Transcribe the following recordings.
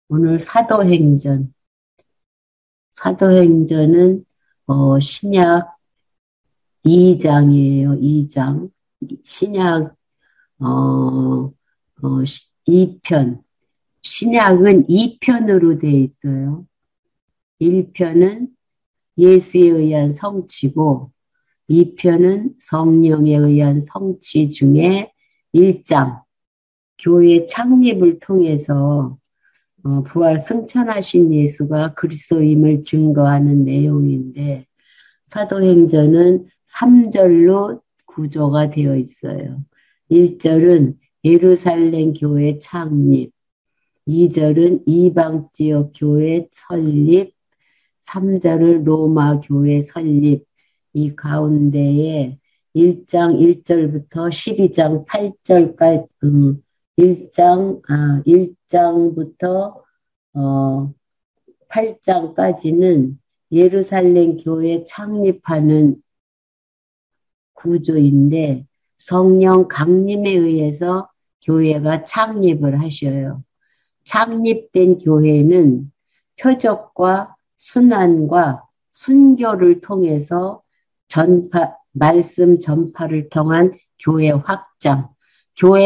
오늘 사도행전은 신약 2장이에요. 2장. 신약 2편. 신약은 2편으로 되어 있어요. 1편은 예수에 의한 성취고 2편은 성령에 의한 성취 중에 1장. 교회 창립을 통해서 부활 승천하신 예수가 그리스도임을 증거하는 내용인데 사도행전은 3절로 구조가 되어 있어요. 1절은 예루살렘 교회 창립, 2절은 이방 지역 교회 설립, 3절은 로마 교회 설립. 이 가운데에 1장 1절부터 12장 8절까지 1장부터 8장까지는 예루살렘 교회 창립하는 구조인데 성령 강림에 의해서 교회가 창립을 하셔요. 창립된 교회는 표적과 순환과 순교를 통해서 말씀 전파를 통한 교회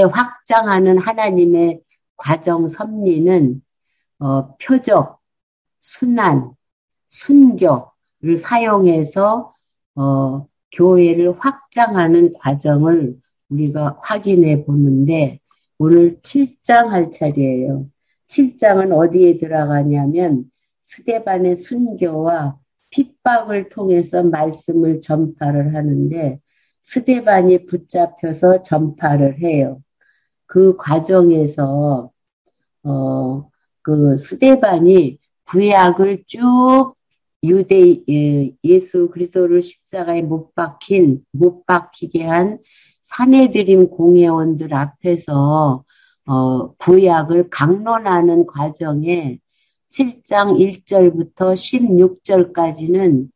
확장하는 하나님의 과정 섭리는 표적, 순환, 순교를 사용해서 교회를 확장하는 과정을 우리가 확인해 보는데 오늘 7장 할 차례예요. 7장은 어디에 들어가냐면 스데반의 순교와 핍박을 통해서 말씀을 전파를 하는데 스데반이 붙잡혀서 전파를 해요. 그 과정에서 그 스데반이 구약을 쭉 예수 그리스도를 십자가에 못 박히게 한 사내들임 공회원들 앞에서 구약을 강론하는 과정에 7장 1절부터 16절까지는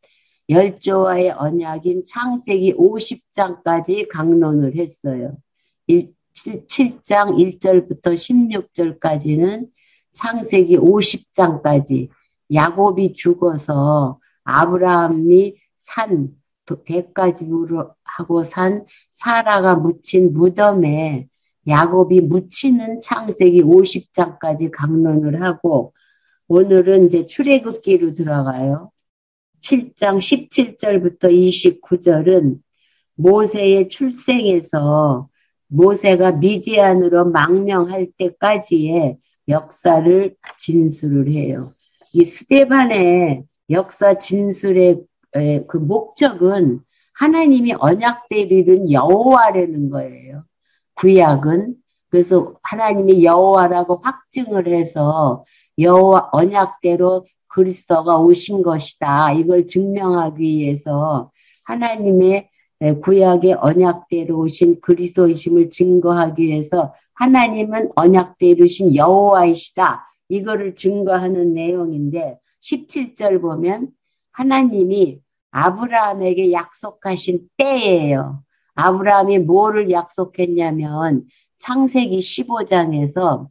열조와의 언약인 창세기 50장까지 강론을 했어요. 7장 1절부터 16절까지는 창세기 50장까지 야곱이 죽어서 아브라함이 대가지로 하고 산 사라가 묻힌 무덤에 야곱이 묻히는 창세기 50장까지 강론을 하고 오늘은 이제 출애굽기로 들어가요. 7장 17절부터 29절은 모세의 출생에서 모세가 미디안으로 망명할 때까지의 역사를 진술을 해요. 이 스데반의 역사 진술의 그 목적은 하나님이 언약대로 이룬 여호와라는 거예요. 구약은. 그래서 하나님이 여호와라고 확증을 해서 여호와 언약대로 그리스도가 오신 것이다. 이걸 증명하기 위해서 하나님의 구약의 언약대로 오신 그리스도이심을 증거하기 위해서 하나님은 언약대로 오신 여호와이시다. 이거를 증거하는 내용인데 17절 보면 하나님이 아브라함에게 약속하신 때예요. 아브라함이 뭐를 약속했냐면 창세기 15장에서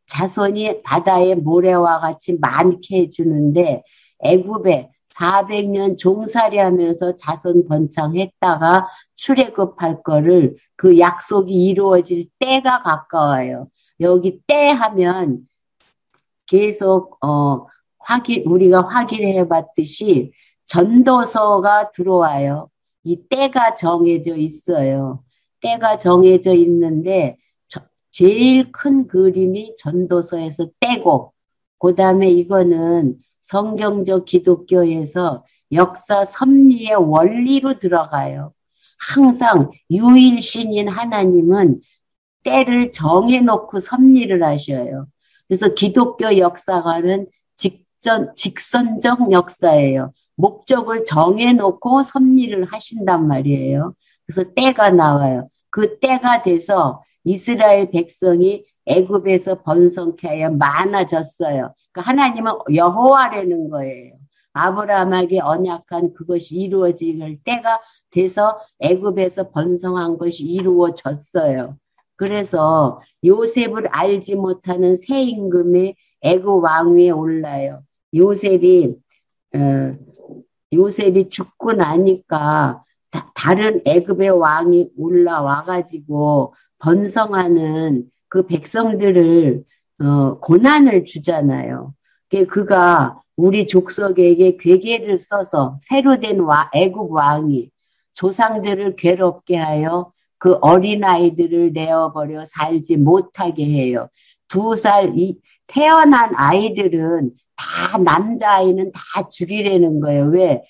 자손이 바다의 모래와 같이 많게 해주는데 애굽에 400년 종살이 하면서 자손 번창했다가 출애굽할 거를 그 약속이 이루어질 때가 가까워요. 여기 때 하면 계속 우리가 확인해 봤듯이 전도서가 들어와요. 이 때가 정해져 있어요. 때가 정해져 있는데 제일 큰 그림이 전도서에서 때고 그다음에 이거는 성경적 기독교에서 역사 섭리의 원리로 들어가요. 항상 유일신인 하나님은 때를 정해놓고 섭리를 하셔요. 그래서 기독교 역사가는 직선적 역사예요. 목적을 정해놓고 섭리를 하신단 말이에요. 그래서 때가 나와요. 그 때가 돼서 이스라엘 백성이 애굽에서 번성케 하여 많아졌어요. 그러니까 하나님은 여호와라는 거예요. 아브라함에게 언약한 그것이 이루어질 때가 돼서 애굽에서 번성한 것이 이루어졌어요. 그래서 요셉을 알지 못하는 새 임금의 애굽 왕위에 올라요. 요셉이 어, 요셉이 죽고 나니까 다른 애굽의 왕이 올라와가지고 번성하는 그 백성들을 고난을 주잖아요. 그가 우리 족속에게 괴계를 써서 새로 된 애굽 왕이 조상들을 괴롭게 하여 그 어린아이들을 내어버려 살지 못하게 해요. 2살 태어난 아이들은 다 남자아이는 다 죽이려는 거예요. 왜?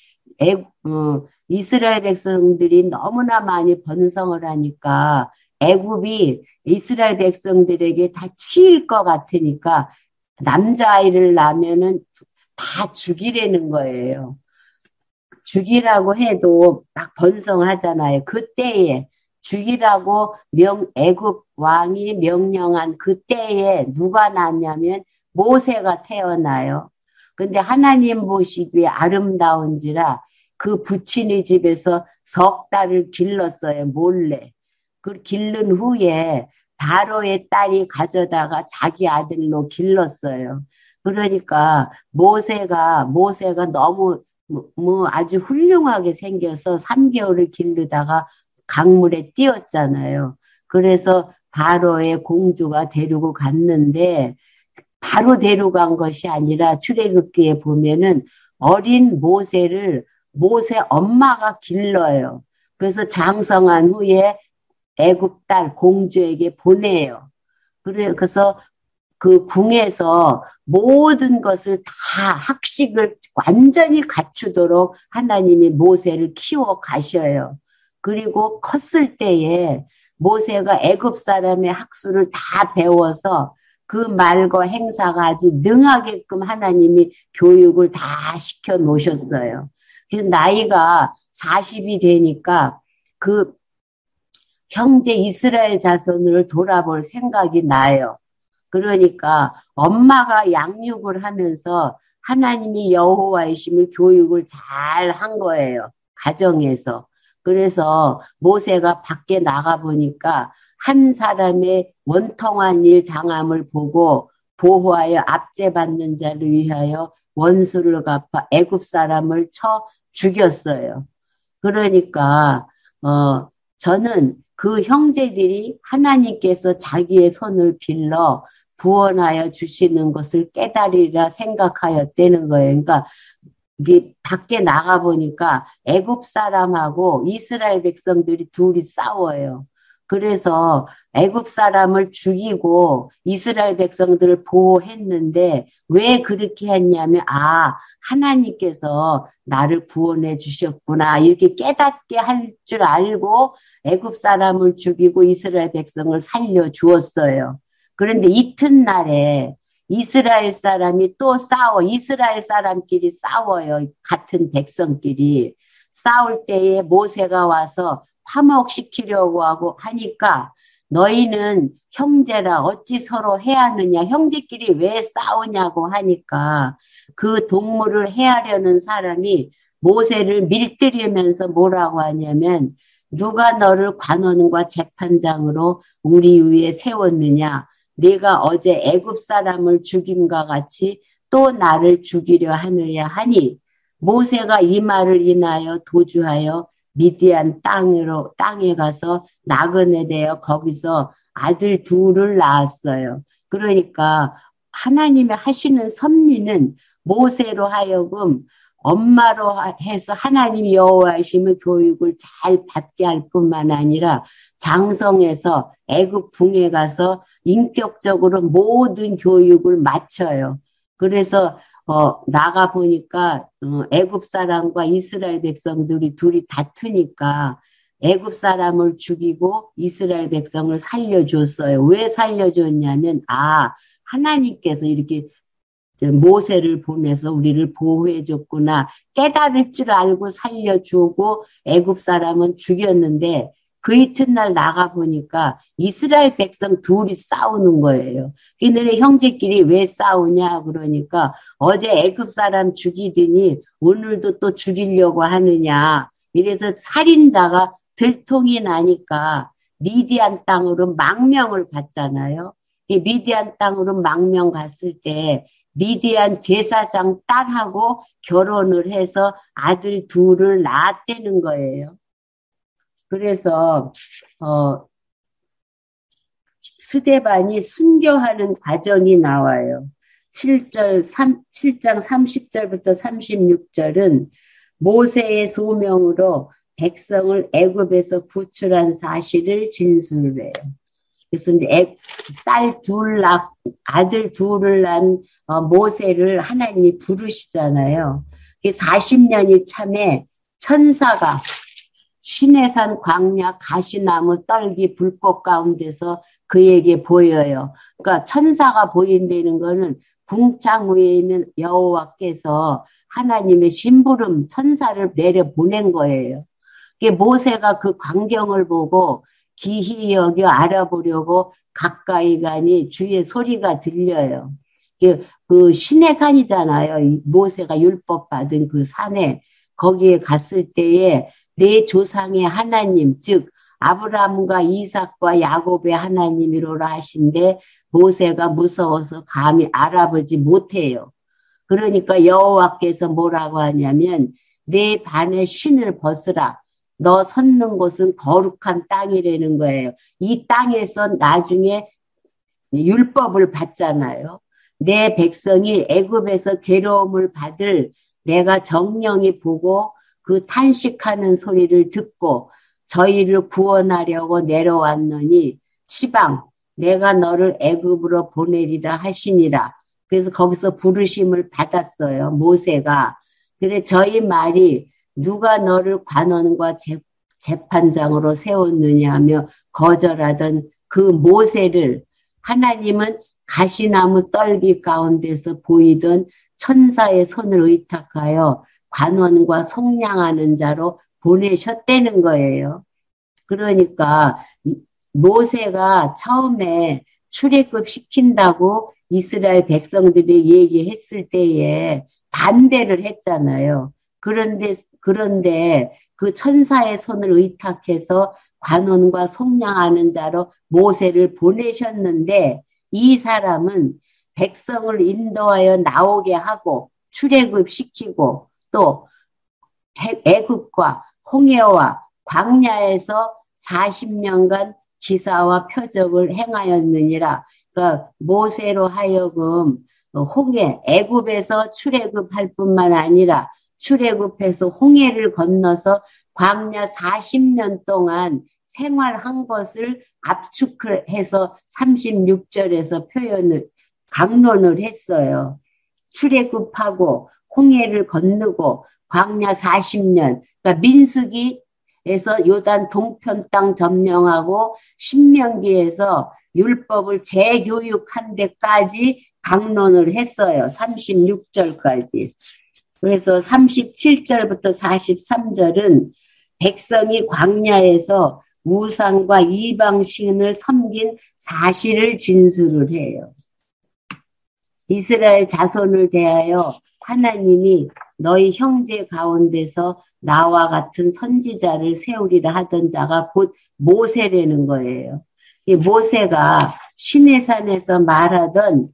이스라엘 백성들이 너무나 많이 번성을 하니까 애굽이 이스라엘 백성들에게 다 치일 것 같으니까 남자아이를 낳으면은 다 죽이려는 거예요. 죽이라고 해도 막 번성하잖아요. 그때에 죽이라고 애굽 왕이 명령한 그때에 누가 낳냐면 모세가 태어나요. 근데 하나님 보시기에 아름다운지라 그 부친의 집에서 석 달을 길렀어요. 몰래. 그 기른 후에 바로의 딸이 가져다가 자기 아들로 길렀어요. 그러니까 모세가 너무 뭐 아주 훌륭하게 생겨서 3개월을 기르다가 강물에 띄었잖아요. 그래서 바로의 공주가 데리고 갔는데 바로 데려간 것이 아니라 출애굽기에 보면은 어린 모세 엄마가 길러요. 그래서 장성한 후에 애굽 딸 공주에게 보내요. 그래서 그 궁에서 모든 것을 다 학식을 완전히 갖추도록 하나님이 모세를 키워 가셔요. 그리고 컸을 때에 모세가 애굽 사람의 학수를 다 배워서 그 말과 행사가 아주 능하게끔 하나님이 교육을 다 시켜 놓으셨어요. 그래서 나이가 40이 되니까 그 형제 이스라엘 자손을 돌아볼 생각이 나요. 그러니까 엄마가 양육을 하면서 하나님이 여호와이심을 교육을 잘 한 거예요. 가정에서. 그래서 모세가 밖에 나가 보니까 한 사람의 원통한 일 당함을 보고 보호하여 압제받는 자를 위하여 원수를 갚아 애굽 사람을 쳐 죽였어요. 그러니까 저는 그 형제들이 하나님께서 자기의 손을 빌러 구원하여 주시는 것을 깨달으리라 생각하였다는 거예요. 그러니까 이게 밖에 나가 보니까 애굽 사람하고 이스라엘 백성들이 둘이 싸워요. 그래서 애굽 사람을 죽이고 이스라엘 백성들을 보호했는데 왜 그렇게 했냐면 하나님께서 나를 구원해 주셨구나 이렇게 깨닫게 할 줄 알고 애굽 사람을 죽이고 이스라엘 백성을 살려 주었어요. 그런데 이튿날에 이스라엘 사람이 또 이스라엘 사람끼리 싸워요. 같은 백성끼리. 싸울 때에 모세가 와서 화목시키려고 하니까 너희는 형제라 어찌 서로 해하느냐. 형제끼리 왜 싸우냐고 하니까 그 동물을 해하려는 사람이 모세를 밀들이면서 뭐라고 하냐면 누가 너를 관원과 재판장으로 우리 위에 세웠느냐. 네가 어제 애굽 사람을 죽임과 같이 또 나를 죽이려 하느냐 하니 모세가 이 말을 인하여 도주하여 미디안 땅에 가서 나그네 되어 거기서 아들 둘을 낳았어요. 그러니까 하나님의 하시는 섭리는 모세로 하여금 엄마로 해서 하나님 여호와이심의 교육을 잘 받게 할 뿐만 아니라 장성해서 애굽 궁에 가서 인격적으로 모든 교육을 마쳐요. 그래서 나가 보니까 애굽 사람과 이스라엘 백성들이 둘이 다투니까 애굽 사람을 죽이고 이스라엘 백성을 살려줬어요. 왜 살려줬냐면 하나님께서 이렇게 모세를 보내서 우리를 보호해줬구나 깨달을 줄 알고 살려주고 애굽 사람은 죽였는데 그 이튿날 나가보니까 이스라엘 백성 둘이 싸우는 거예요. 너네 형제끼리 왜 싸우냐 그러니까 어제 애굽 사람 죽이더니 오늘도 또 죽이려고 하느냐. 이래서 살인자가 들통이 나니까 미디안 땅으로 망명을 갔잖아요. 이 미디안 땅으로 망명 갔을 때 미디안 제사장 딸하고 결혼을 해서 아들 둘을 낳았다는 거예요. 그래서 스데반이 순교하는 과정이 나와요. 7장 30절부터 36절은 모세의 소명으로 백성을 애굽에서 구출한 사실을 진술해요. 그래서 이제 아들 둘을 낳은 모세를 하나님이 부르시잖아요. 40년이 참에 천사가 시내산 광야 가시나무 떨기 불꽃 가운데서 그에게 보여요. 그러니까 천사가 보인다는 거는 궁창 위에 있는 여호와께서 하나님의 심부름 천사를 내려 보낸 거예요. 모세가 그 광경을 보고 기히 여겨 알아보려고 가까이 가니 주의 소리가 들려요. 그 신의 산이잖아요. 모세가 율법 받은 그 산에 거기에 갔을 때에 내 조상의 하나님, 즉 아브라함과 이삭과 야곱의 하나님이로라 하신데 모세가 무서워서 감히 알아보지 못해요. 그러니까 여호와께서 뭐라고 하냐면 내 반의 신을 벗으라. 너 섰는 곳은 거룩한 땅이라는 거예요. 이 땅에서 나중에 율법을 받잖아요. 내 백성이 애굽에서 괴로움을 받을 내가 정령이 보고 그 탄식하는 소리를 듣고 저희를 구원하려고 내려왔느니 시방 내가 너를 애굽으로 보내리라 하시니라. 그래서 거기서 부르심을 받았어요. 모세가. 그래 저희 말이 누가 너를 관원과 재판장으로 세웠느냐 하며 거절하던 그 모세를 하나님은 가시나무 떨기 가운데서 보이던 천사의 손을 의탁하여 관원과 속량하는 자로 보내셨다는 거예요. 그러니까 모세가 처음에 출애굽 시킨다고 이스라엘 백성들이 얘기했을 때에 반대를 했잖아요. 그런데 그 천사의 손을 의탁해서 관원과 속량하는 자로 모세를 보내셨는데 이 사람은 백성을 인도하여 나오게 하고 출애굽 시키고 또 애굽과 홍해와 광야에서 40년간 기사와 표적을 행하였느니라. 그러니까 모세로 하여금 홍해, 애굽에서 출애굽할 뿐만 아니라 출애굽해서 홍해를 건너서 광야 40년 동안 생활한 것을 압축해서 36절에서 강론을 했어요. 출애굽하고 홍해를 건너고 광야 40년, 그러니까 민수기에서 요단 동편 땅 점령하고 신명기에서 율법을 재교육한 데까지 강론을 했어요. 36절까지. 그래서 37절부터 43절은 백성이 광야에서 우상과 이방신을 섬긴 사실을 진술을 해요. 이스라엘 자손을 대하여 하나님이 너희 형제 가운데서 나와 같은 선지자를 세우리라 하던 자가 곧 모세라는 거예요. 모세가 시내산에서 말하던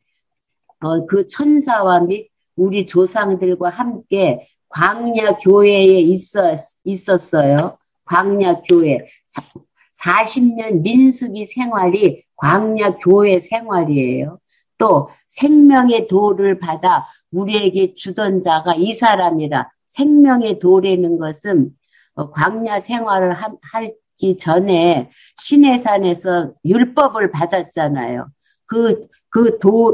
그 천사와 및 우리 조상들과 함께 광야 교회에 있었어요. 광야 교회. 40년 민수기 생활이 광야 교회 생활이에요. 또 생명의 도를 받아 우리에게 주던 자가 이 사람이라. 생명의 도라는 것은 광야 생활을 하기 전에 시내산에서 율법을 받았잖아요.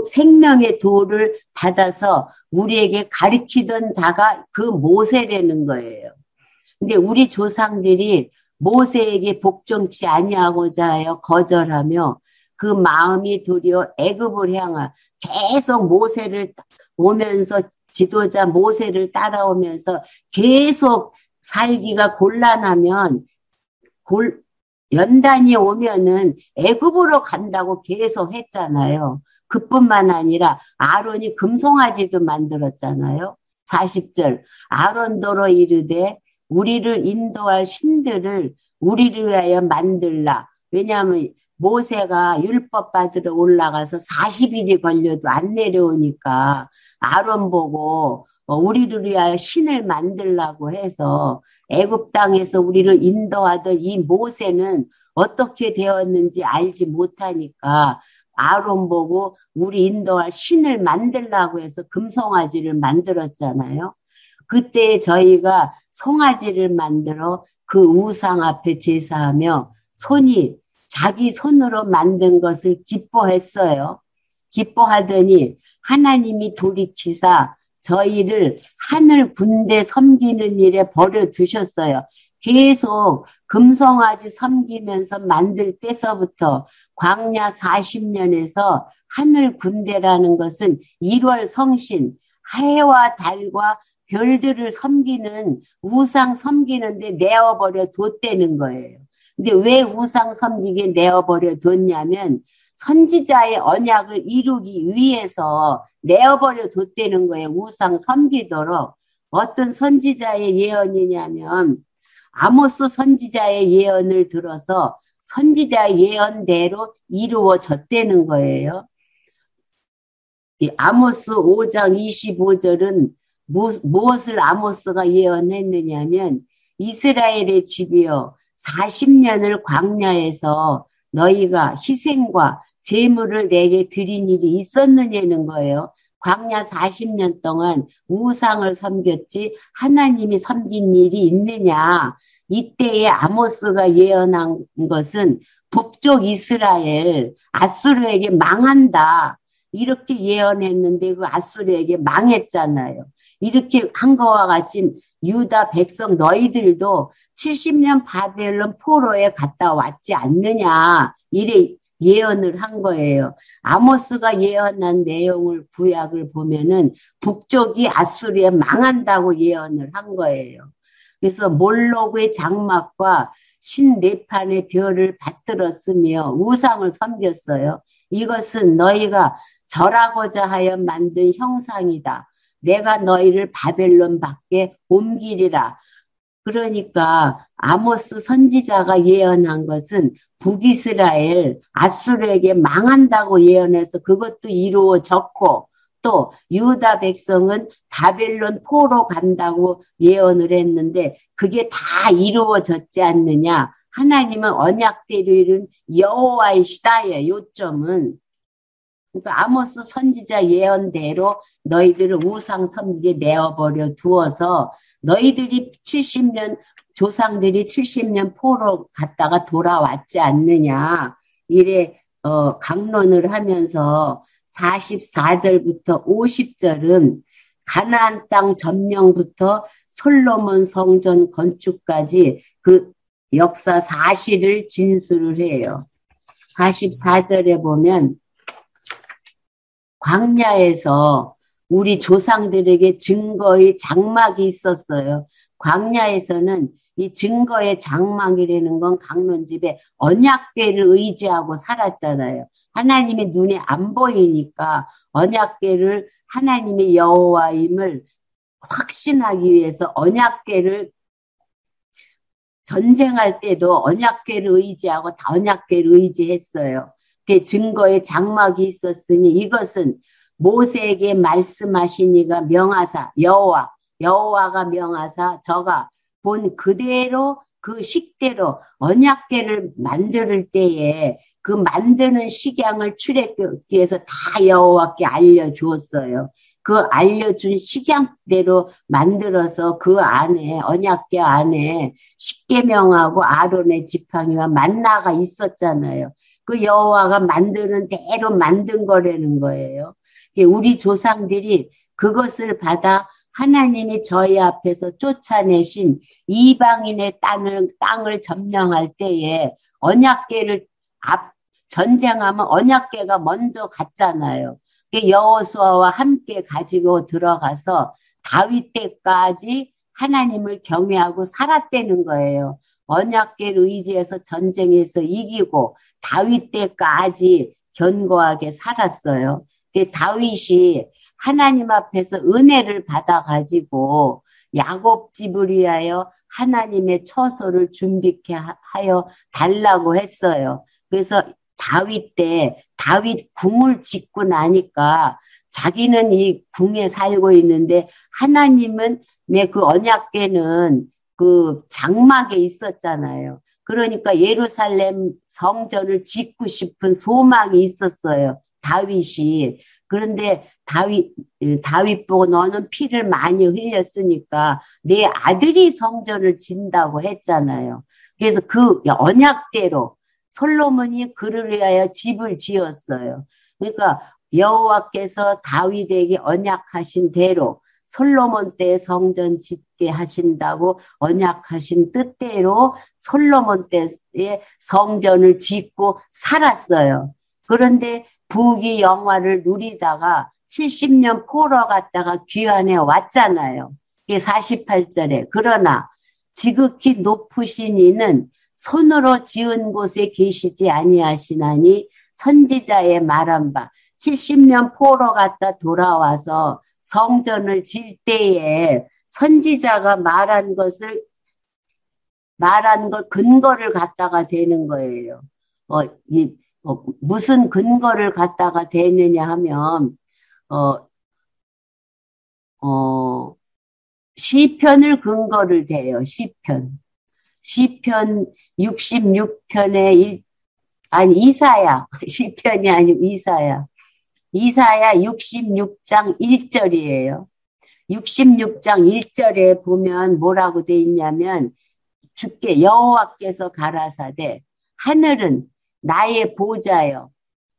생명의 도를 받아서 우리에게 가르치던 자가 그 모세라는 거예요. 근데 우리 조상들이 모세에게 복종치 아니하고자 하여 거절하며 그 마음이 도리어 애굽을 향하 계속 모세를 오면서 지도자 모세를 따라오면서 계속 살기가 곤란하면 연단이 오면은 애굽으로 간다고 계속 했잖아요. 그뿐만 아니라 아론이 금송아지도 만들었잖아요. 40절 아론더러 이르되 우리를 인도할 신들을 우리를 위하여 만들라. 왜냐하면 모세가 율법 받으러 올라가서 40일이 걸려도 안 내려오니까 아론 보고 우리를 위하여 신을 만들라고 해서 애굽 땅에서 우리를 인도하던 이 모세는 어떻게 되었는지 알지 못하니까 아론 보고 우리 인도할 신을 만들라고 해서 금송아지를 만들었잖아요. 그때 저희가 송아지를 만들어 그 우상 앞에 제사하며 손이 자기 손으로 만든 것을 기뻐했어요. 기뻐하더니 하나님이 돌이키사 저희를 하늘 군대 섬기는 일에 버려두셨어요. 계속 금송아지 섬기면서 만들 때서부터 광야 40년에서 하늘 군대라는 것은 1월 성신, 해와 달과 별들을 섬기는 우상 섬기는데 내어버려 뒀다는 거예요. 근데 왜 우상 섬기게 내어버려 뒀냐면 선지자의 언약을 이루기 위해서 내어버려 뒀다는 거예요. 우상 섬기도록. 어떤 선지자의 예언이냐면 아모스 선지자의 예언을 들어서 선지자의 예언대로 이루어졌다는 거예요. 이 아모스 5장 25절은 무엇을 아모스가 예언했느냐면 이스라엘의 집이여 40년을 광야에서 너희가 희생과 제물을 내게 드린 일이 있었느냐는 거예요. 광야 40년 동안 우상을 섬겼지 하나님이 섬긴 일이 있느냐. 이때에 아모스가 예언한 것은 북쪽 이스라엘 아수르에게 망한다. 이렇게 예언했는데 그 아수르에게 망했잖아요. 이렇게 한 거와 같이 유다 백성 너희들도 70년 바벨론 포로에 갔다 왔지 않느냐. 이래 예언을 한 거예요. 아모스가 예언한 내용을 구약을 보면은 북쪽이 아수르에 망한다고 예언을 한 거예요. 그래서 몰록의 장막과 신레판의 별을 받들었으며 우상을 섬겼어요. 이것은 너희가 절하고자 하여 만든 형상이다. 내가 너희를 바벨론 밖에 옮기리라. 그러니까 아모스 선지자가 예언한 것은 북이스라엘 아수르에게 망한다고 예언해서 그것도 이루어졌고 또 유다 백성은 바벨론 포로 간다고 예언을 했는데 그게 다 이루어졌지 않느냐. 하나님은 언약대로 이룬 여호와이시다의 요점은 그러니까 아모스 선지자 예언대로 너희들을 우상 섬기게 내어버려 두어서 너희들이 70년 조상들이 70년 포로 갔다가 돌아왔지 않느냐 이래 강론을 하면서 44절부터 50절은 가나안 땅 점령부터 솔로몬 성전 건축까지 그 역사 사실을 진술을 해요. 44절에 보면 광야에서 우리 조상들에게 증거의 장막이 있었어요. 광야에서는 이 증거의 장막이라는 건 강론집에 언약궤를 의지하고 살았잖아요. 하나님의 눈에 안 보이니까 언약궤를 하나님의 여호와임을 확신하기 위해서 언약궤를 전쟁할 때도 언약궤를 의지하고 다 언약궤를 의지했어요. 그 증거의 장막이 있었으니 이것은 모세에게 말씀하신 이가 명하사 여호와가 명하사 저가 본 그대로 그 식대로 언약궤를 만들 때에 그 만드는 식양을 출애굽기에서 다 여호와께 알려주었어요. 그 알려준 식양대로 만들어서 그 안에 언약궤 안에 십계명하고 아론의 지팡이와 만나가 있었잖아요. 그 여호와가 만드는 대로 만든 거라는 거예요. 우리 조상들이 그것을 받아 하나님이 저희 앞에서 쫓아내신 이방인의 땅을 점령할 때에 언약궤를 전쟁하면 언약궤가 먼저 갔잖아요. 여호수아와 함께 가지고 들어가서 다윗 때까지 하나님을 경외하고 살았다는 거예요. 언약궤를 의지해서 전쟁에서 이기고 다윗 때까지 견고하게 살았어요. 다윗이 하나님 앞에서 은혜를 받아가지고 야곱 집을 위하여 하나님의 처소를 준비케 하여 달라고 했어요. 그래서 다윗 때 다윗 궁을 짓고 나니까 자기는 이 궁에 살고 있는데 하나님은 그 언약궤는 그 장막에 있었잖아요. 그러니까 예루살렘 성전을 짓고 싶은 소망이 있었어요. 다윗이. 그런데 다윗 보고 너는 피를 많이 흘렸으니까 내 아들이 성전을 짓는다고 했잖아요. 그래서 그 언약대로 솔로몬이 그를 위하여 집을 지었어요. 그러니까 여호와께서 다윗에게 언약하신 대로 솔로몬 때 성전 짓게 하신다고 언약하신 뜻대로 솔로몬 때에 성전을 짓고 살았어요. 그런데 부귀 영화를 누리다가 70년 포로 갔다가 귀환해 왔잖아요. 이게 48절에. 그러나 지극히 높으신 이는 손으로 지은 곳에 계시지 아니하시나니 선지자의 말한 바 70년 포로 갔다 돌아와서 성전을 질 때에 선지자가 말한 걸 근거를 갖다가 대는 거예요. 무슨 근거를 갖다가 대느냐 하면, 어, 어, 시편을 근거를 대요, 시편. 시편 66편에 이사야. 시편이 아니고 이사야. 이사야 66장 1절이에요. 66장 1절에 보면 뭐라고 돼 있냐면 주께 여호와께서 가라사대 하늘은 나의 보좌여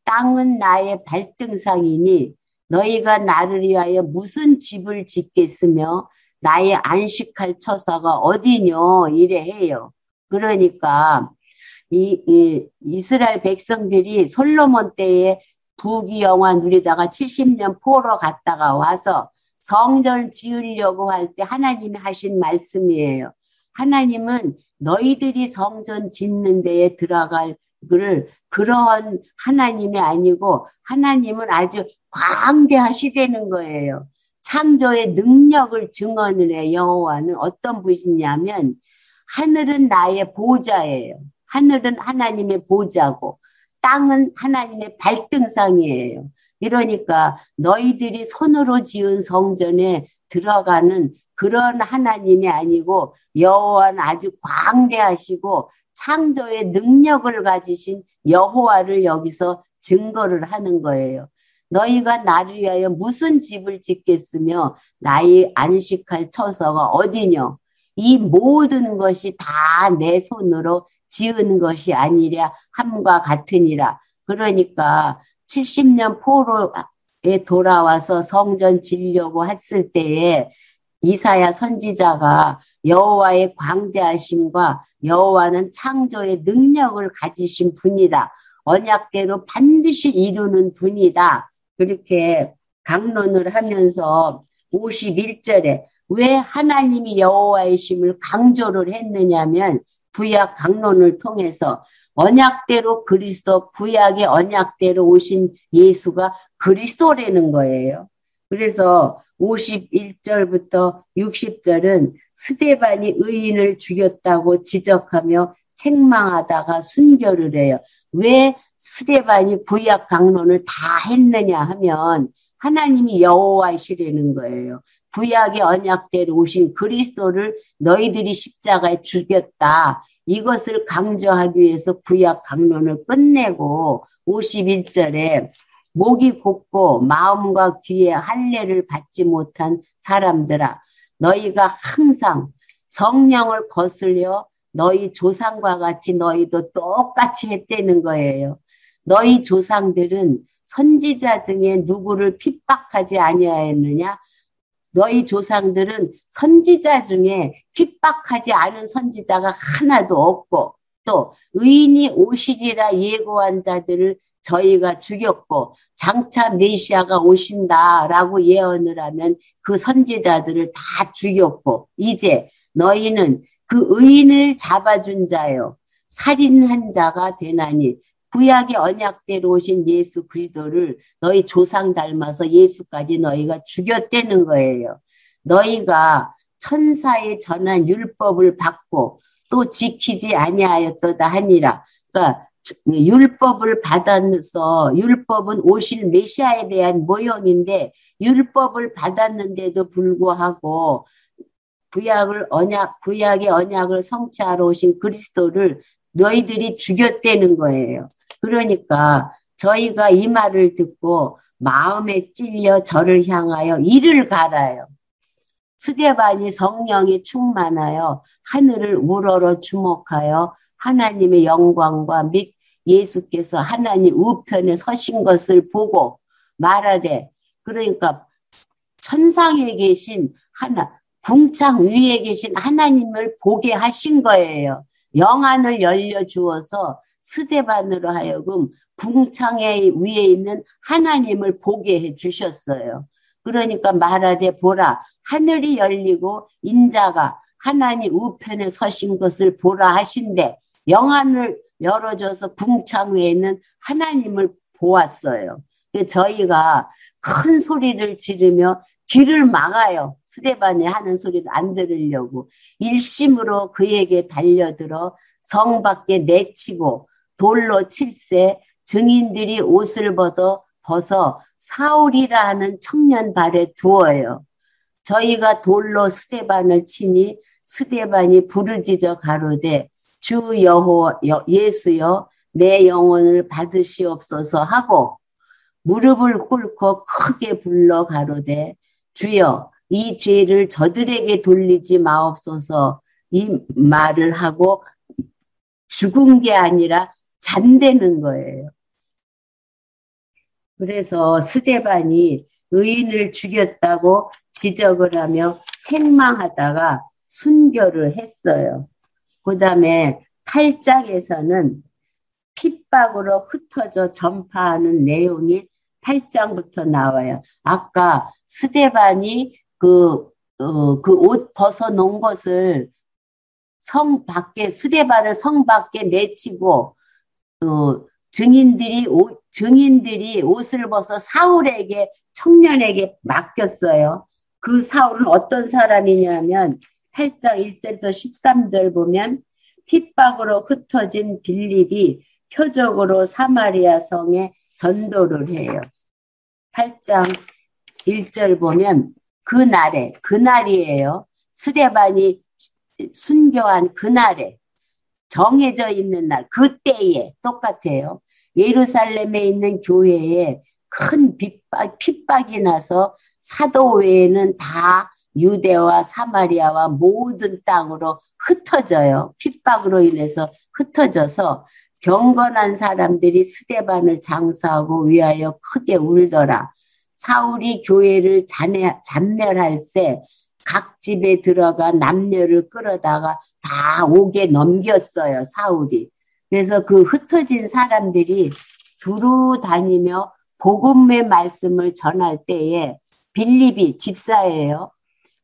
땅은 나의 발등상이니 너희가 나를 위하여 무슨 집을 짓겠으며 나의 안식할 처소가 어디뇨 이래 해요. 그러니까 이스라엘 백성들이 솔로몬 때에 부귀영화 누리다가 70년 포로 갔다가 와서 성전 지으려고 할 때 하나님이 하신 말씀이에요. 하나님은 너희들이 성전 짓는 데에 들어갈 그런 하나님이 아니고 하나님은 아주 광대하시다는 거예요. 창조의 능력을 증언을 해 여호와는 어떤 분이냐면 하늘은 나의 보좌예요. 하늘은 하나님의 보좌고 땅은 하나님의 발등상이에요. 이러니까 너희들이 손으로 지은 성전에 들어가는 그런 하나님이 아니고 여호와는 아주 광대하시고 창조의 능력을 가지신 여호와를 여기서 증거를 하는 거예요. 너희가 나를 위하여 무슨 집을 짓겠으며 나의 안식할 처소가 어디뇨? 이 모든 것이 다 내 손으로 지은 것이 아니랴 함과 같으니라. 그러니까 70년 포로에 돌아와서 성전 지려고 했을 때에 이사야 선지자가 여호와의 광대하심과 여호와는 창조의 능력을 가지신 분이다. 언약대로 반드시 이루는 분이다. 그렇게 강론을 하면서 51절에 왜 하나님이 여호와이심을 강조를 했느냐면 구약 강론을 통해서 언약대로 그리스도, 구약의 언약대로 오신 예수가 그리스도라는 거예요. 그래서 51절부터 60절은 스데반이 의인을 죽였다고 지적하며 책망하다가 순교를 해요. 왜 스데반이 구약 강론을 다 했느냐 하면 하나님이 여호와이시라는 거예요. 구약의 언약대로 오신 그리스도를 너희들이 십자가에 죽였다. 이것을 강조하기 위해서 구약 강론을 끝내고 51절에 목이 곱고 마음과 귀에 할례를 받지 못한 사람들아 너희가 항상 성령을 거슬려 너희 조상과 같이 너희도 똑같이 했다는 거예요. 너희 조상들은 선지자 중에 누구를 핍박하지 아니하였느냐? 너희 조상들은 선지자 중에 핍박하지 않은 선지자가 하나도 없고 또 의인이 오시리라 예고한 자들을 저희가 죽였고 장차 메시아가 오신다라고 예언을 하면 그 선지자들을 다 죽였고 이제 너희는 그 의인을 잡아준 자요 살인한 자가 되나니 구약의 언약대로 오신 예수 그리스도를 너희 조상 닮아서 예수까지 너희가 죽였다는 거예요. 너희가 천사의 전한 율법을 받고 또 지키지 아니하였도다 하니라. 그러니까 율법을 받아서 율법은 오실 메시아에 대한 모형인데 율법을 받았는데도 불구하고 구약의 언약을 성취하러 오신 그리스도를 너희들이 죽였다는 거예요. 그러니까 저희가 이 말을 듣고 마음에 찔려 저를 향하여 이를 갈아요. 스데반이 성령에 충만하여 하늘을 우러러 주목하여 하나님의 영광과 및 예수께서 하나님 우편에 서신 것을 보고 말하되, 그러니까 천상에 계신 궁창 위에 계신 하나님을 보게 하신 거예요. 영안을 열려주어서 스데반으로 하여금 궁창에 위에 있는 하나님을 보게 해주셨어요. 그러니까 말하되 보라, 하늘이 열리고 인자가 하나님 우편에 서신 것을 보라 하신대, 영안을 열어줘서 궁창 위에 있는 하나님을 보았어요. 저희가 큰 소리를 지르며 귀를 막아요. 스데반이 하는 소리를 안 들으려고. 일심으로 그에게 달려들어 성 밖에 내치고 돌로 칠세 증인들이 옷을 벗어 사울이라 하는 청년 발에 두어요. 저희가 돌로 스데반을 치니 스데반이 부르짖어 가로되 주 여호와 예수여 내 영혼을 받으시옵소서 하고 무릎을 꿇고 크게 불러 가로되 주여 이 죄를 저들에게 돌리지 마옵소서, 이 말을 하고 죽은 게 아니라 잔대는 거예요. 그래서 스데반이 의인을 죽였다고 지적을 하며 책망하다가 순교를 했어요. 그 다음에 8장에서는 핍박으로 흩어져 전파하는 내용이 8장부터 나와요. 아까 스데반이 그 옷 벗어놓은 것을 스데반을 성 밖에 내치고, 증인들이 옷을 벗어 사울에게, 청년에게 맡겼어요. 그 사울은 어떤 사람이냐면 8장 1절에서 13절 보면 핍박으로 흩어진 빌립이 표적으로 사마리아 성에 전도를 해요. 8장 1절 보면 그날이에요. 스데반이 순교한 그날에, 정해져 있는 날, 그때에 똑같아요. 예루살렘에 있는 교회에 큰 핍박이 나서 사도 외에는 다 유대와 사마리아와 모든 땅으로 흩어져요. 핍박으로 인해서 흩어져서 경건한 사람들이 스데반을 장사하고 위하여 크게 울더라. 사울이 교회를 잔멸할 새 각 집에 들어가 남녀를 끌어다가 다 옥에 넘겼어요, 사울이. 그래서 그 흩어진 사람들이 두루 다니며 복음의 말씀을 전할 때에 빌립이 집사예요.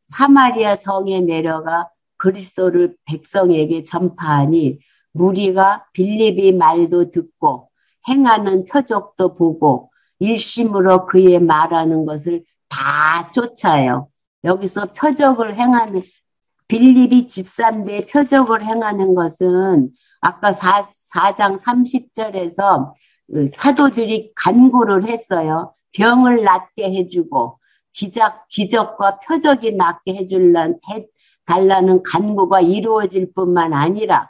사마리아 성에 내려가 그리스도를 백성에게 전파하니 무리가 빌립이 말도 듣고 행하는 표적도 보고 일심으로 그의 말하는 것을 다 쫓아요. 여기서 표적을 행하는, 빌립이 집사인데 표적을 행하는 것은 아까 4장 30절에서 사도들이 간구를 했어요. 병을 낫게 해주고 기적과 표적이 낫게 해달라는 간구가 이루어질 뿐만 아니라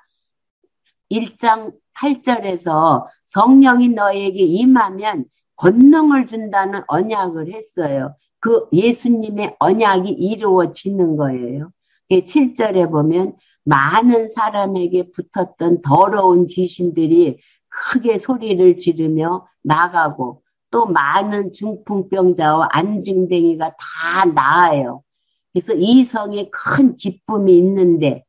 1장 8절에서 성령이 너에게 임하면 권능을 준다는 언약을 했어요. 그 예수님의 언약이 이루어지는 거예요. 7절에 보면 많은 사람에게 붙었던 더러운 귀신들이 크게 소리를 지르며 나가고 또 많은 중풍병자와 안징뱅이가 다 나아요. 그래서 이 성에 큰 기쁨이 있는데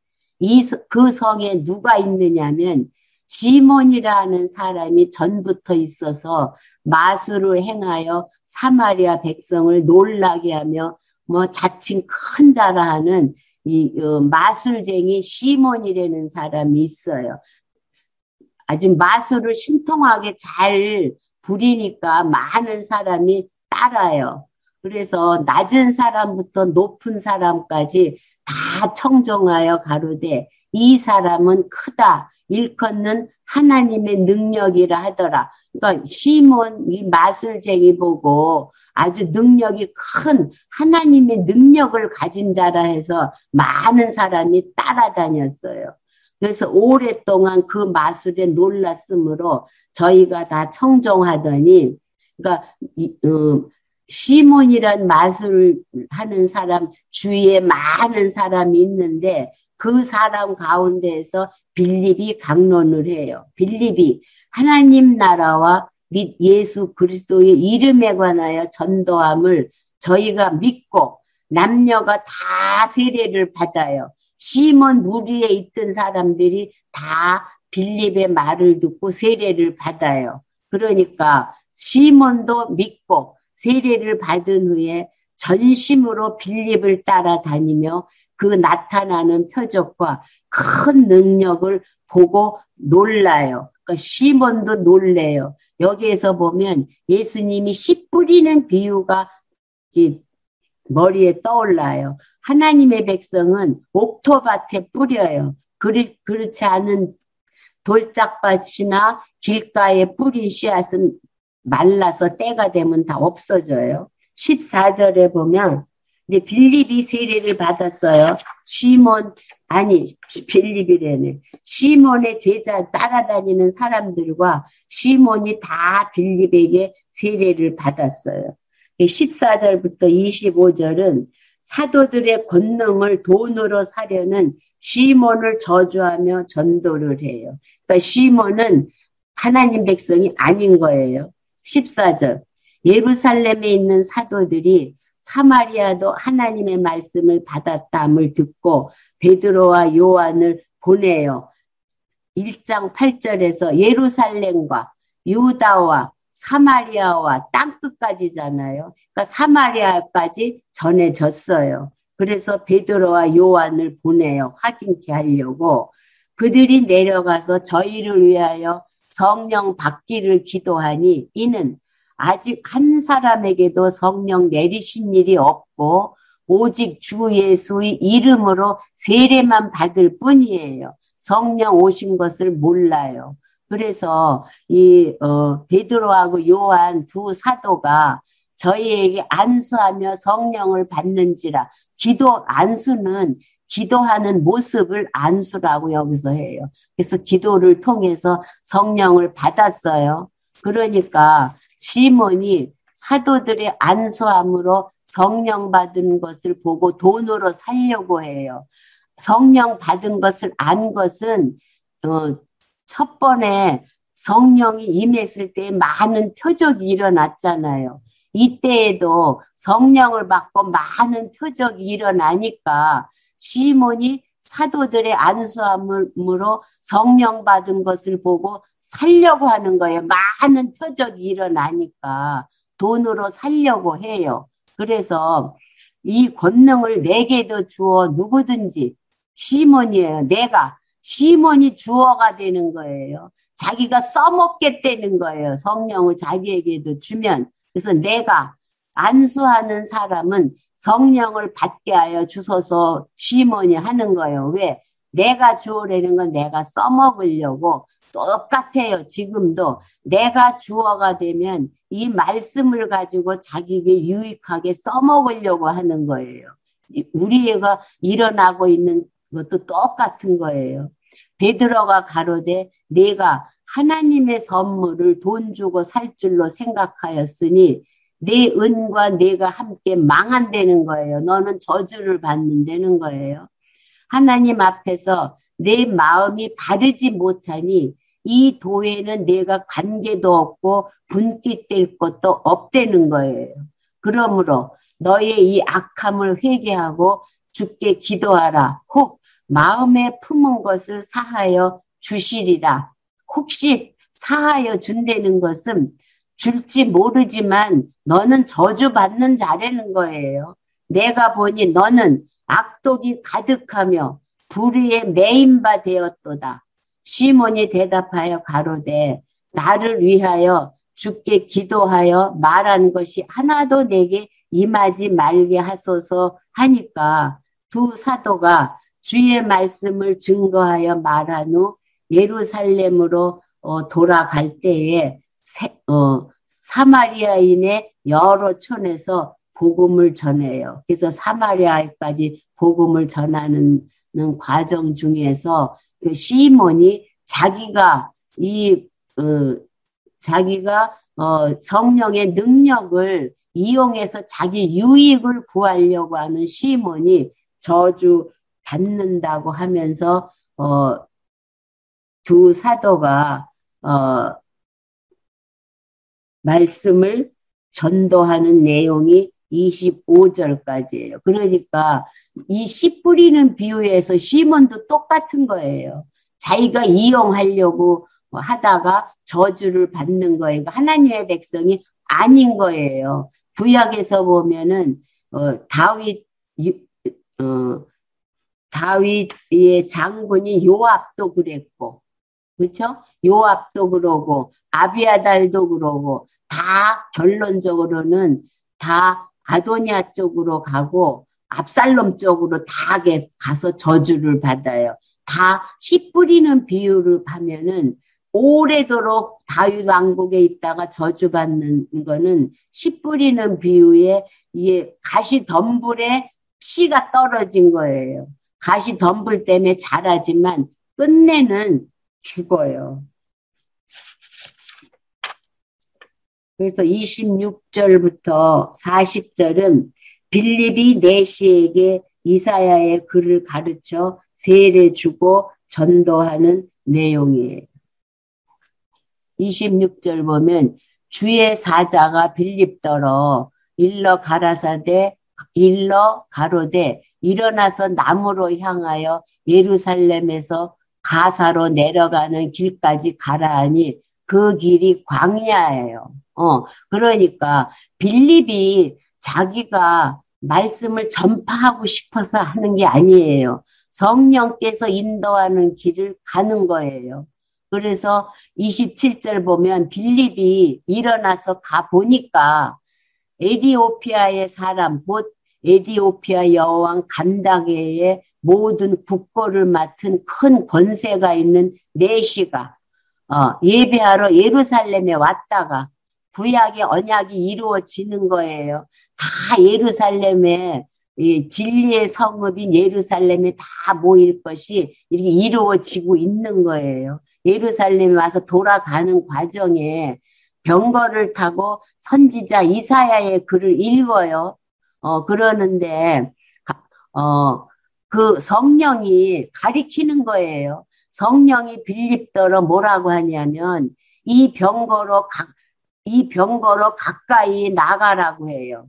그 성에 누가 있느냐면 시몬이라는 사람이 전부터 있어서 마술을 행하여 사마리아 백성을 놀라게 하며 자칭 큰 자라하는 마술쟁이 시몬이라는 사람이 있어요. 아주 마술을 신통하게 잘 부리니까 많은 사람이 따라요. 그래서 낮은 사람부터 높은 사람까지 다 청종하여 가로되 이 사람은 크다, 일컫는 하나님의 능력이라 하더라. 그러니까 시몬 이 마술쟁이 보고 아주 능력이 큰 하나님의 능력을 가진 자라 해서 많은 사람이 따라다녔어요. 그래서 오랫동안 그 마술에 놀랐으므로 저희가 다 청종하더니, 그러니까 시몬이란 마술을 하는 사람 주위에 많은 사람이 있는데 그 사람 가운데에서 빌립이 강론을 해요. 빌립이 하나님 나라와 및 예수 그리스도의 이름에 관하여 전도함을 저희가 믿고 남녀가 다 세례를 받아요. 시몬 무리에 있던 사람들이 다 빌립의 말을 듣고 세례를 받아요. 그러니까 시몬도 믿고 세례를 받은 후에 전심으로 빌립을 따라다니며 그 나타나는 표적과 큰 능력을 보고 놀라요. 그러니까 시몬도 놀래요. 여기에서 보면 예수님이 씨 뿌리는 비유가 머리에 떠올라요. 하나님의 백성은 옥토밭에 뿌려요. 그렇지 않은 돌짝밭이나 길가에 뿌린 씨앗은 말라서 때가 되면 다 없어져요. 14절에 보면 이제 빌립이 세례를 받았어요. 빌립이래네. 시몬의 제자 따라다니는 사람들과 시몬이 다 빌립에게 세례를 받았어요. 14절부터 25절은 사도들의 권능을 돈으로 사려는 시몬을 저주하며 전도를 해요. 그러니까 시몬은 하나님 백성이 아닌 거예요. 14절. 예루살렘에 있는 사도들이 사마리아도 하나님의 말씀을 받았다함을 듣고 베드로와 요한을 보내요. 1장 8절에서 예루살렘과 유다와 사마리아와 땅끝까지잖아요. 그러니까 사마리아까지 전해졌어요. 그래서 베드로와 요한을 보내요. 확인케 하려고. 그들이 내려가서 저희를 위하여 성령 받기를 기도하니 이는 아직 한 사람에게도 성령 내리신 일이 없고 오직 주 예수의 이름으로 세례만 받을 뿐이에요. 성령 오신 것을 몰라요. 그래서 베드로하고 요한 두 사도가 저희에게 안수하며 성령을 받는지라. 안수는 기도하는 모습을 안수라고 여기서 해요. 그래서 기도를 통해서 성령을 받았어요. 그러니까 시몬이 사도들의 안수함으로 성령 받은 것을 보고 돈으로 살려고 해요. 성령 받은 것을 안 것은 첫 번에 성령이 임했을 때 많은 표적이 일어났잖아요. 이때에도 성령을 받고 많은 표적이 일어나니까 시몬이 사도들의 안수함으로 성령 받은 것을 보고 살려고 하는 거예요. 많은 표적이 일어나니까 돈으로 살려고 해요. 그래서 이 권능을 내게도 주어 누구든지 시몬이에요. 시몬이 주어가 되는 거예요. 자기가 써먹겠다는 거예요. 성령을 자기에게도 주면. 그래서 내가 안수하는 사람은 성령을 받게 하여 주소서 시몬이 하는 거예요. 왜? 내가 주어라는 건 내가 써먹으려고 똑같아요. 지금도 내가 주어가 되면 이 말씀을 가지고 자기에게 유익하게 써먹으려고 하는 거예요. 우리가 일어나고 있는 것도 똑같은 거예요. 베드로가 가로되 내가 하나님의 선물을 돈 주고 살 줄로 생각하였으니 내 은과 내가 함께 망한다는 거예요. 너는 저주를 받는다는 거예요. 하나님 앞에서 내 마음이 바르지 못하니 이 도에는 내가 관계도 없고 분깃될 것도 없다는 거예요. 그러므로 너의 이 악함을 회개하고 주께 기도하라. 혹 마음에 품은 것을 사하여 주시리라. 혹시 사하여 준다는 것은 줄지 모르지만 너는 저주받는 자라는 거예요. 내가 보니 너는 악독이 가득하며 불의에 매인 바 되었도다. 시몬이 대답하여 가로되 나를 위하여 주께 기도하여 말한 것이 하나도 내게 임하지 말게 하소서 하니까 두 사도가 주의 말씀을 증거하여 말한 후 예루살렘으로 돌아갈 때에 사마리아인의 여러 촌에서 복음을 전해요. 그래서 사마리아까지 복음을 전하는 과정 중에서 그 시몬이 자기가 성령의 능력을 이용해서 자기 유익을 구하려고 하는 시몬이 저주 받는다고 하면서 두 사도가 말씀을 전도하는 내용이 25절까지예요. 그러니까 이 씨 뿌리는 비유에서 시몬도 똑같은 거예요. 자기가 이용하려고 하다가 저주를 받는 거예요. 하나님의 백성이 아닌 거예요. 구약에서 보면은 다윗의 장군이 요압도 그랬고, 그렇죠? 요압도 그러고 아비아달도 그러고 다 결론적으로는 다 아도니아 쪽으로 가고 압살롬 쪽으로 다 가서 저주를 받아요. 다 씨 뿌리는 비유를 하면은 오래도록 다윗 왕국에 있다가 저주받는 거는 씨 뿌리는 비유에 이게 가시덤불에 씨가 떨어진 거예요. 가시덤불 때문에 자라지만 끝내는 죽어요. 그래서 26절부터 40절은 빌립이 내시에게 이사야의 글을 가르쳐 세례 주고 전도하는 내용이에요. 26절 보면 주의 사자가 빌립더러 일러 가로되 일어나서 남으로 향하여 예루살렘에서 가사로 내려가는 길까지 가라 하니 그 길이 광야예요. 그러니까 빌립이 자기가 말씀을 전파하고 싶어서 하는 게 아니에요. 성령께서 인도하는 길을 가는 거예요. 그래서 27절 보면 빌립이 일어나서 가 보니까 에디오피아의 사람, 곧 에디오피아 여왕 간다게의 모든 국고를 맡은 큰 권세가 있는 내시가 예배하러 예루살렘에 왔다가 구약의 언약이 이루어지는 거예요. 다 예루살렘에 진리의 성읍인 예루살렘에 다 모일 것이 이렇게 이루어지고 있는 거예요. 예루살렘에 와서 돌아가는 과정에 병거를 타고 선지자 이사야의 글을 읽어요. 그러는데 그 성령이 가리키는 거예요. 성령이 빌립더러 뭐라고 하냐면 이 병거로 가까이 나가라고 해요.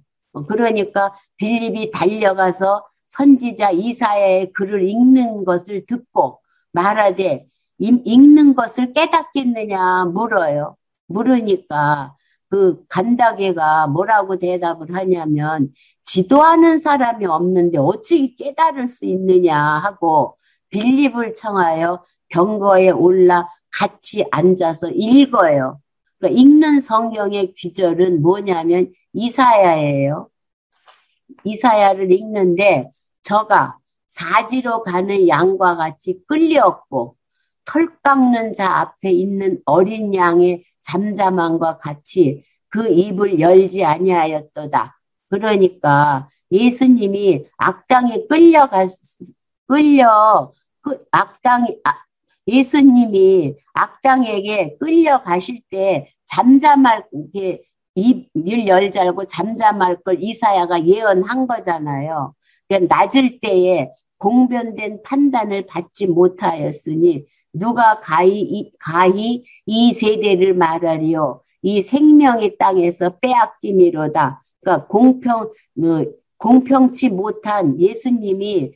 그러니까 빌립이 달려가서 선지자 이사야의 글을 읽는 것을 듣고 말하되 읽는 것을 깨닫겠느냐 물어요. 물으니까 그 간다게가 뭐라고 대답을 하냐면 지도하는 사람이 없는데 어찌 깨달을 수 있느냐 하고 빌립을 청하여 병거에 올라 같이 앉아서 읽어요. 그러니까 읽는 성경의 귀절은 뭐냐면 이사야예요. 이사야를 읽는데 저가 사지로 가는 양과 같이 끌려왔고 털 깎는 자 앞에 있는 어린 양의 잠잠함과 같이 그 입을 열지 아니하였도다. 그러니까 예수님이 예수님이 악당에게 끌려가실 때 입을 열지 않고 잠잠할 걸 이사야가 예언한 거잖아요. 그러니까 낮을 때에 공변된 판단을 받지 못하였으니 누가 가히 이 세대를 말하리요. 이 생명의 땅에서 빼앗김이로다. 그러니까 공평치 못한 예수님이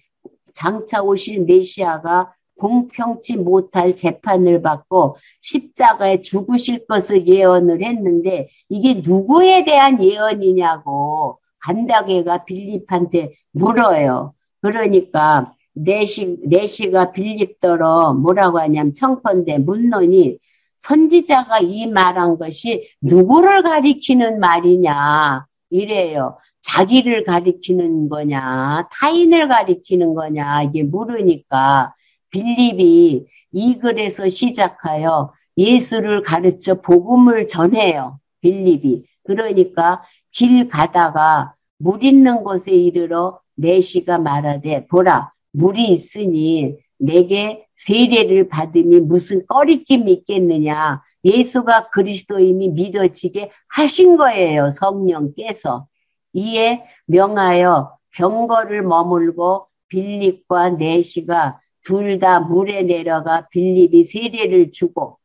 장차 오실 메시아가 공평치 못할 재판을 받고 십자가에 죽으실 것을 예언을 했는데 이게 누구에 대한 예언이냐고 간다게가 빌립한테 물어요. 그러니까 내시가 빌립더러 뭐라고 하냐면 청컨대 묻노니 선지자가 이 말한 것이 누구를 가리키는 말이냐 이래요. 자기를 가리키는 거냐 타인을 가리키는 거냐 이게 물으니까 빌립이 이 글에서 시작하여 예수를 가르쳐 복음을 전해요. 빌립이. 그러니까 길 가다가 물 있는 곳에 이르러 내시가 말하되 보라 물이 있으니 내게 세례를 받음이 무슨 꺼리낌이 있겠느냐. 예수가 그리스도임이 믿어지게 하신 거예요. 성령께서. 이에 명하여 병거를 머물고 빌립과 내시가 둘 다 물에 내려가 빌립이 세례를 주고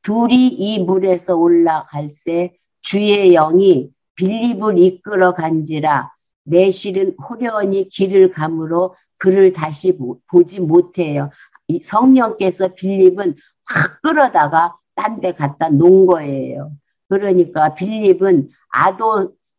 둘이 이 물에서 올라갈새 주의 영이 빌립을 이끌어 간지라 내실은 호련히 길을 가므로 그를 다시 보지 못해요. 성령께서 빌립은 확 끌어다가 딴 데 갖다 놓은 거예요. 그러니까 빌립은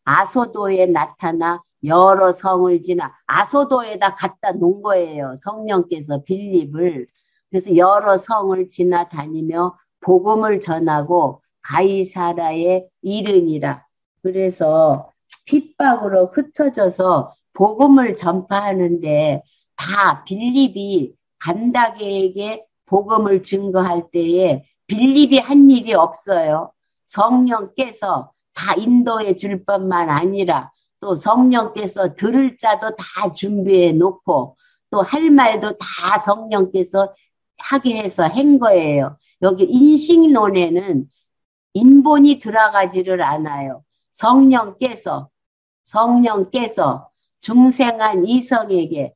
아소도에 나타나 여러 성을 지나 아소도에다 갖다 놓은 거예요. 성령께서 빌립을. 그래서 여러 성을 지나다니며 복음을 전하고 가이사라에 이르니라. 그래서 핍박으로 흩어져서 복음을 전파하는데 다 빌립이 간다게에게 복음을 증거할 때에 빌립이 한 일이 없어요. 성령께서 다 인도해 줄 뿐만 아니라 또 성령께서 들을 자도 다 준비해 놓고 또 할 말도 다 성령께서 하게 해서 한 거예요. 여기 인식론에는 인본이 들어가지를 않아요. 성령께서 중생한 이성에게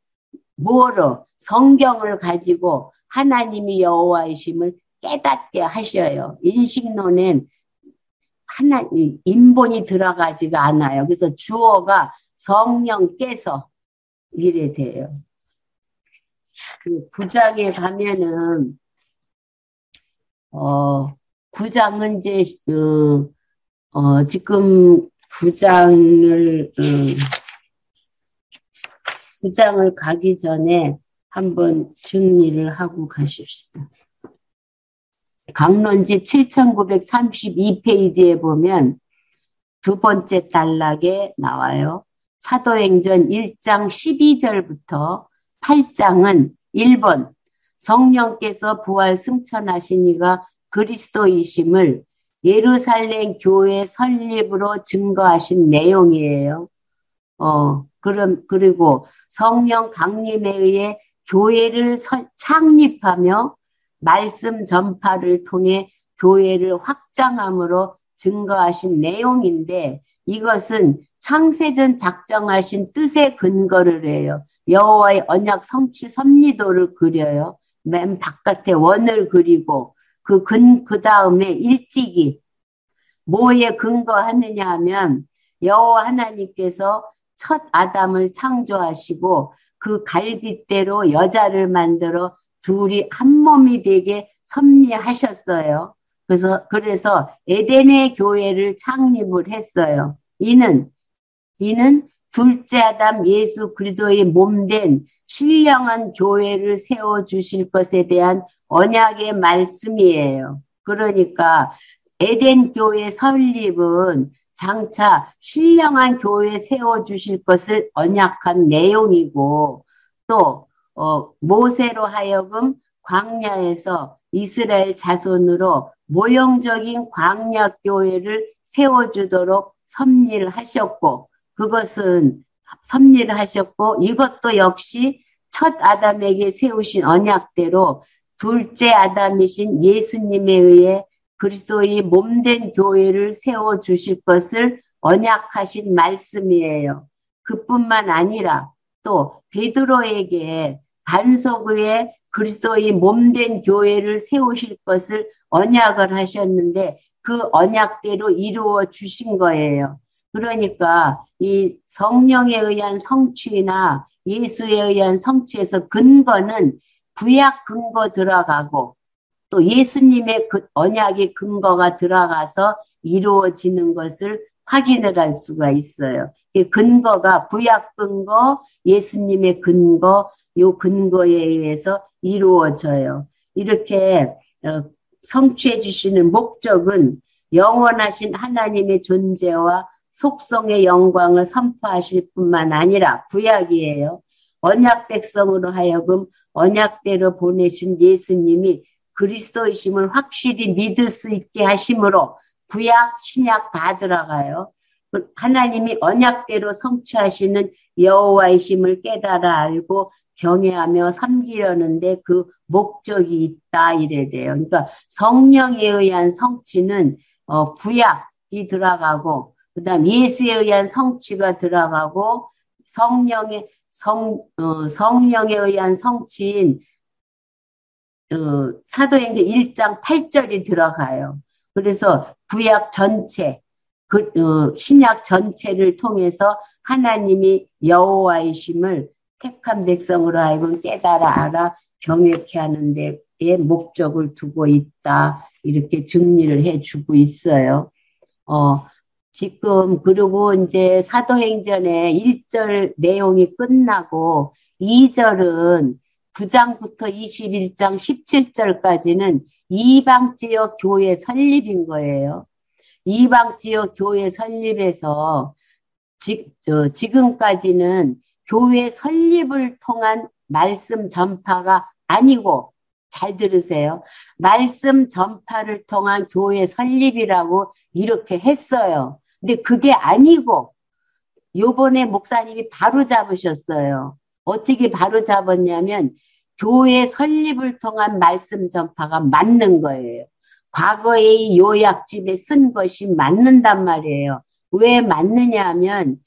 뭐로 성경을 가지고 하나님이 여호와이심을 깨닫게 하셔요. 인식론엔 인본이 들어가지가 않아요. 그래서 주어가 성령께서 이래 돼요. 그 9장에 가면은 9장은 이제 지금 9장을 가기 전에 한번 정리를 하고 가십시다. 강론집 7932페이지에 보면 두 번째 단락에 나와요. 사도행전 1장 12절부터 8장은 1번 성령께서 부활 승천하시니가 그리스도이심을 예루살렘 교회 설립으로 증거하신 내용이에요. 그리고 성령 강림에 의해 교회를 창립하며 말씀 전파를 통해 교회를 확장함으로 증거하신 내용인데 이것은 창세전 작정하신 뜻에 근거를 해요. 여호와의 언약 성취 섭리도를 그려요. 맨 바깥에 원을 그리고 그 다음에 일찍이 뭐에 근거하느냐 하면 여호와 하나님께서 첫 아담을 창조하시고 그 갈빗대로 여자를 만들어 둘이 한 몸이 되게 섭리하셨어요. 그래서 에덴의 교회를 창립을 했어요. 이는 둘째 아담 예수 그리스도의 몸된 신령한 교회를 세워주실 것에 대한 언약의 말씀이에요. 그러니까 에덴 교회 설립은 장차 신령한 교회 세워주실 것을 언약한 내용이고 또 모세로 하여금 광야에서 이스라엘 자손으로 모형적인 광야 교회를 세워주도록 섭리를 하셨고 이것도 역시 첫 아담에게 세우신 언약대로 둘째 아담이신 예수님에 의해 그리스도의 몸된 교회를 세워주실 것을 언약하신 말씀이에요. 그뿐만 아니라 또 베드로에게 반석 위에 그리스도의 몸된 교회를 세우실 것을 언약을 하셨는데 그 언약대로 이루어 주신 거예요. 그러니까 이 성령에 의한 성취나 예수에 의한 성취에서 근거는 구약 근거 들어가고 또 예수님의 그 언약의 근거가 들어가서 이루어지는 것을 확인을 할 수가 있어요. 근거가 구약 근거, 예수님의 근거, 요 근거에 의해서 이루어져요. 이렇게 성취해 주시는 목적은 영원하신 하나님의 존재와 속성의 영광을 선포하실 뿐만 아니라 구약이에요. 언약 백성으로 하여금 언약대로 보내신 예수님이 그리스도이심을 확실히 믿을 수 있게 하심으로 구약, 신약 다 들어가요. 하나님이 언약대로 성취하시는 여호와이심을 깨달아 알고 경외하며 섬기려는데 그 목적이 있다 이래 돼요. 그러니까 성령에 의한 성취는 구약이 들어가고 그다음 예수에 의한 성취가 들어가고 성령에 의한 성취인 사도행전 1장 8절이 들어가요. 그래서 구약 전체, 신약 전체를 통해서 하나님이 여호와이심을 택한 백성으로 하여금 깨달아 알아 경외케 하는 데에 목적을 두고 있다. 이렇게 정리를 해주고 있어요. 지금, 그리고 이제 사도행전의 1절 내용이 끝나고 2절은 9장부터 21장 17절까지는 이방지역 교회 설립인 거예요. 이방지역 교회 설립에서 지금까지는 교회 설립을 통한 말씀 전파가 아니고, 잘 들으세요. 말씀 전파를 통한 교회 설립이라고 이렇게 했어요. 근데 그게 아니고, 요번에 목사님이 바로 잡으셨어요. 어떻게 바로 잡았냐면, 교회 설립을 통한 말씀 전파가 맞는 거예요. 과거의 요약집에 쓴 것이 맞는단 말이에요. 왜 맞느냐 하면,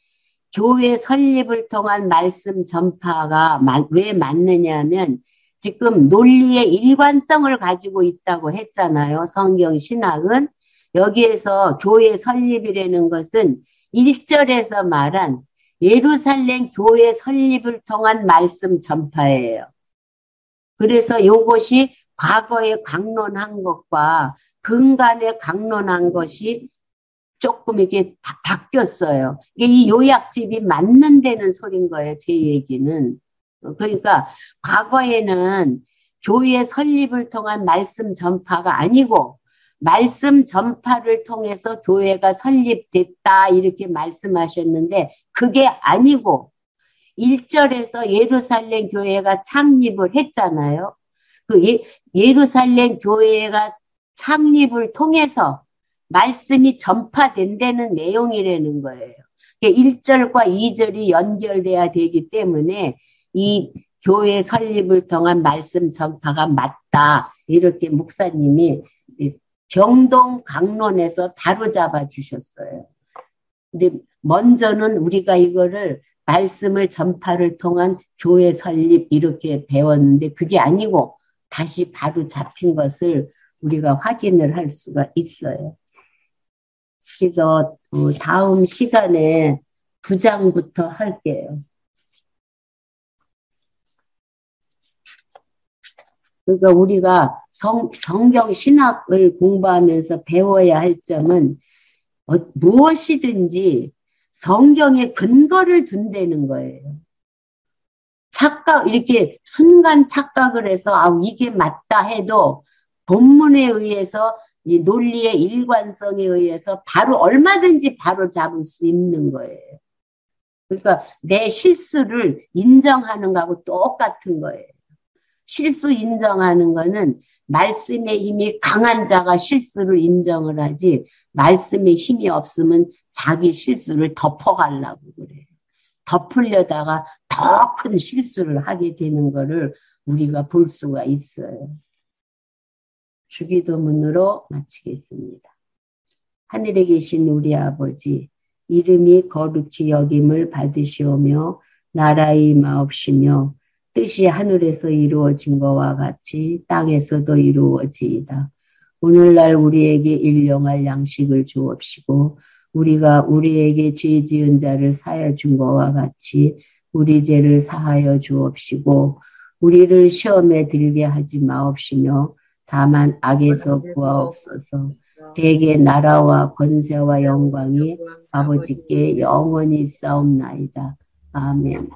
교회 설립을 통한 말씀 전파가 왜 맞느냐 하면, 지금 논리의 일관성을 가지고 있다고 했잖아요. 성경 신학은. 여기에서 교회 설립이라는 것은 1절에서 말한 예루살렘 교회 설립을 통한 말씀 전파예요. 그래서 요것이 과거에 강론한 것과 근간에 강론한 것이 조금 이게 바뀌었어요. 이게 이 요약집이 맞는다는 소린 거예요. 제 얘기는. 그러니까 과거에는 교회 설립을 통한 말씀 전파가 아니고 말씀 전파를 통해서 교회가 설립됐다 이렇게 말씀하셨는데 그게 아니고 1절에서 예루살렘 교회가 창립을 했잖아요. 그 예루살렘 교회가 창립을 통해서 말씀이 전파된다는 내용이라는 거예요. 1절과 2절이 연결돼야 되기 때문에 이 교회 설립을 통한 말씀 전파가 맞다. 이렇게 목사님이 경동 강론에서 바로 잡아 주셨어요. 근데 먼저는 우리가 이거를 말씀을 전파를 통한 교회 설립 이렇게 배웠는데 그게 아니고 다시 바로 잡힌 것을 우리가 확인을 할 수가 있어요. 그래서 다음 시간에 9장부터 할게요. 그러니까 우리가 성경 신학을 공부하면서 배워야 할 점은 무엇이든지 성경에 근거를 둔다는 거예요. 이렇게 순간 착각을 해서 이게 맞다 해도 본문에 의해서 이 논리의 일관성에 의해서 바로 얼마든지 바로 잡을 수 있는 거예요. 그러니까 내 실수를 인정하는 거하고 똑같은 거예요. 실수 인정하는 거는 말씀의 힘이 강한 자가 실수를 인정을 하지 말씀의 힘이 없으면 자기 실수를 덮어가려고 그래요. 덮으려다가 더 큰 실수를 하게 되는 거를 우리가 볼 수가 있어요. 주기도문으로 마치겠습니다. 하늘에 계신 우리 아버지, 이름이 거룩히 여김을 받으시오며 나라의 임하옵시며 뜻이 하늘에서 이루어진 것과 같이 땅에서도 이루어지이다. 오늘날 우리에게 일용할 양식을 주옵시고 우리가 우리에게 죄 지은 자를 사하여 준 것과 같이 우리 죄를 사하여 주옵시고 우리를 시험에 들게 하지 마옵시며 다만 악에서 구하옵소서. 대개 나라와 권세와 영광이 아버지께 영원히 싸움나이다. 아멘.